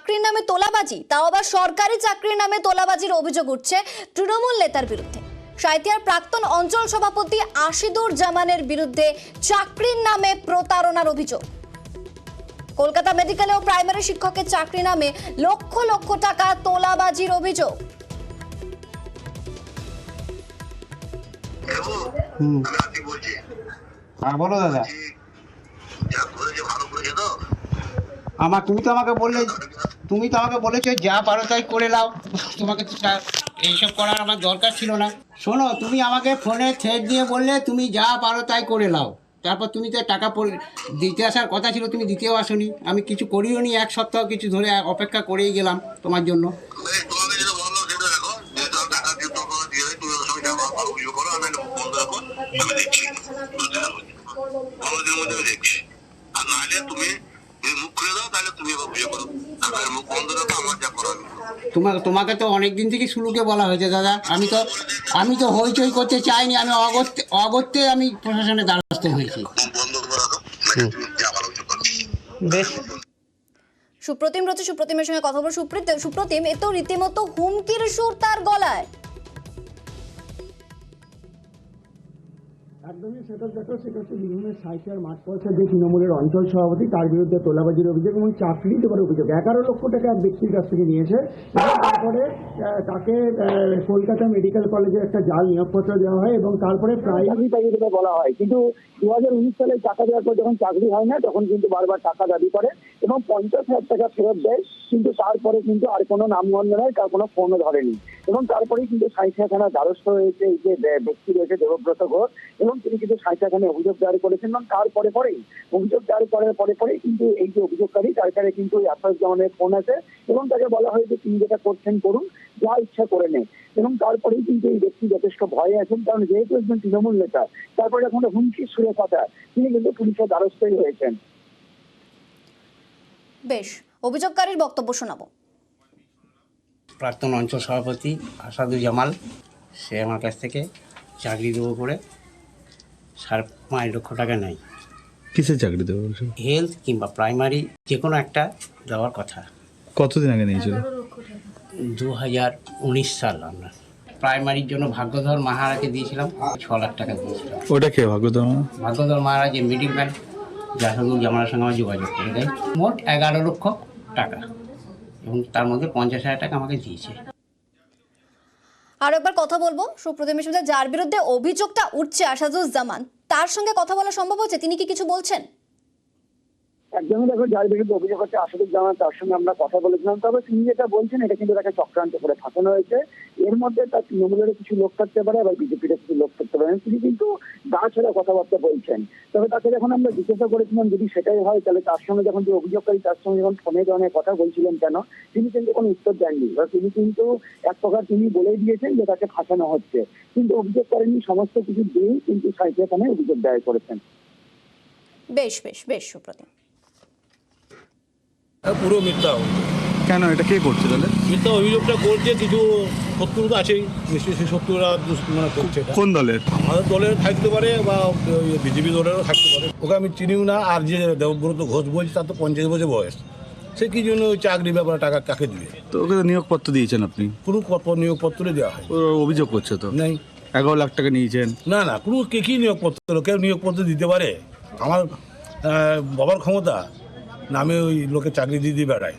চাকরির নামে তোলাবাজি, তাও আবার সরকারি চাকরির নামে তোলাবাজির অভিযোগ উঠছে তৃণমূল নেতার বিরুদ্ধে। সাঁইথিয়ার প্রাক্তন অঞ্চল সভাপতি আশিদুর জামানের বিরুদ্ধে চাকরির নামে প্রতারণার অভিযোগ। কলকাতা মেডিকেলে ও প্রাইমারি শিক্ষকের চাকরি নামে লক্ষ লক্ষ টাকা তোলাবাজির অভিযোগ। বলো দাদা। তুমি তো আমাকে বলেছো যা পারো তাই করে নাও, তোমাকে তো এইসব করার আমার দরকার ছিল না। শোনো, তুমি আমাকে ফোনে থ্রেট দিয়ে বললে তুমি যা পারো তাই করে নাও, তারপর তুমি তো টাকা দিতে আসার কথা ছিল, তুমি দিতেও আসোনি। আমি কিছু করিও নি, এক সপ্তাহ কিছু ধরে অপেক্ষা করেই গেলাম তোমার জন্য। তোমাকে তো অনেক দিন থেকে শুরুকে বলা হয়েছে দাদা। আমি তো হইচই করতে চাইনি, আমি অগত্যে আমি প্রশাসনের দ্বারস্থ হয়েছি। সুপ্রতিম রয়েছে, সুপ্রতিমের সঙ্গে কথা বলবো। সুপ্রতিম, এ তো রীতিমতো হুমকির সুর তার গলায়। একদমই সেটা দেখো, সেটা হচ্ছে বীরভূমের সাঁইথিয়ার মাঠ পৌঁছে যে তৃণমূলের অঞ্চল সভাপতি, তার বিরুদ্ধে তোলাবাজির অভিযোগ এবং চাকরি দেওয়ার অভিযোগ। 11 লক্ষ টাকা এক ব্যক্তির কাছ থেকে নিয়েছে এবং তারপরে তাকে কলকাতা মেডিকেল কলেজে একটা জাল নিয়োগপত্র দেওয়া হয় এবং তারপরে প্রাইমারি চাকরি দেবে বলা হয়। কিন্তু 2019 সালে টাকা দেওয়ার পর যখন চাকরি হয় না, তখন কিন্তু বারবার টাকা দাবি করে এবং 50,000 টাকা ফেরত দেয়। কিন্তু তারপরে কিন্তু আর কোনো নামগন্ধ নয়, তার কোনো ফোনও ধরেনি এবং তারপরেই কিন্তু সাঁইথিয়া থানার দ্বারস্থ হয়েছে এই যে ব্যক্তি রয়েছে দেবব্রত ঘোষ, এবং তিনি কিন্তু সাঁইথিয়া থানায় অভিযোগ দায়ের করেছেন এবং তারপরে অভিযোগ দায়ের করার পরে কিন্তু এই যে অভিযোগকারী, তার কাছে কিন্তু আশিদুর জামানের ফোন আছে এবং তাকে বলা হয়েছে তিনি যেটা করছেন করুন, যা ইচ্ছা করে নেন। এবং তারপরেই কিন্তু এই ব্যক্তি যথেষ্ট ভয়ে আছেন, কারণ যেহেতু একজন তৃণমূল নেতা, তারপরে এখন হুমকির সুরে কথা, তিনি কিন্তু পুলিশের দ্বারস্থই হয়েছেন। বেশ, অভিযোগকারীর বক্তব্য শোনাবো। প্রাক্তন অঞ্চল সভাপতি আশিদুর জামাল, সে আমার কাছ থেকে চাকরি দেবো করে 5.5 লক্ষ টাকা নেয়। কিসের চাকরি দেবো? হেলথ কিংবা প্রাইমারি যে কোনো একটা দেওয়ার কথা। কতদিন আগে নিয়েছিল? 2019 সাল। আমরা প্রাইমারির জন্য ভাগ্যধর মাহারাকে দিয়েছিলাম 6 লাখ টাকা দিয়েছিলাম। ওটা কে ভাগ্যধর? ভাগ্যধর মাহারাজ যে মিডিল ম্যান, আশিদুর জামানের সঙ্গে আমার যোগাযোগ করে দেয়। মোট 11 লক্ষ টাকা এবং তার মধ্যে 50,000 টাকা আমাকে দিয়েছে। আরো একবার কথা বলবো সুপ্রতিমের সাথে, যার বিরুদ্ধে অভিযোগটা উঠছে আশিদুর জামান, তার সঙ্গে কথা বলা সম্ভব হচ্ছে? তিনি কি কিছু বলছেন? একদমই দেখো, যার বিরুদ্ধে অভিযোগ হচ্ছে আশিদুর জামান, তার সঙ্গে আমরা কথা বলেছিলাম। তবে তিনি যেটা বলছেন, এটা কিন্তু তাকে চক্রান্ত করে ফাঁসানো হয়েছে। এর মধ্যে তার তৃণমূলের কিছু লোক থাকতে পারে, আবার বিজেপির কিছু লোক থাকতে পারে। তিনি কিন্তু গা ছেড়া কথাবার্তা বলছেন। তবে তাকে যখন আমরা জিজ্ঞাসা করেছিলাম যদি সেটাই হয়, তাহলে তার সঙ্গে যখন যে অভিযোগকারী, তার সঙ্গে যখন ফোনে ধরনের কথা বলছিলেন কেন, তিনি কিন্তু কোনো উত্তর দেননি। তিনি কিন্তু এক প্রকার তিনি বলেই দিয়েছেন যে তাকে ফাঁসানো হচ্ছে, কিন্তু অভিযোগ করেননি। সমস্ত কিছু দিয়েই কিন্তু সাঁইথিয়া থানায় অভিযোগ দায়ের করেছেন। বেশ বেশ বেশ, সুপ্রতিম। পুরো মিথ্যা। কেন, এটা কে করছে তাহলে? মিথ্যা অভিযোগটা করছে, কিছু শত্রু তো আছেই, নিশ্চয়ই সেই শত্রুরা মানে করছে। কোন দলের? আমাদের দলের থাকতে পারে বা বিজেপি দলেরও থাকতে পারে, ওকে আমি চিনিও না। আর যে দেবব্রত ঘোষ বলছে, তার তো 50 বছর বয়স, সে কি জন্য ওই চাকরি ব্যাপারে টাকা কাকে দিবে? তো ওকে নিয়োগপত্র দিয়েছেন আপনি? কোনো নিয়োগপত্রই দেওয়া হয়। ও অভিযোগ করছে তো নেই। 11 লাখ টাকা নিয়েছেন? না, কোনো কি নিয়োগপত্র? কেউ নিয়োগপত্র দিতে পারে? আমার বাবার ক্ষমতা না, আমি ওই লোকে চাকরি দিয়ে বেড়াই।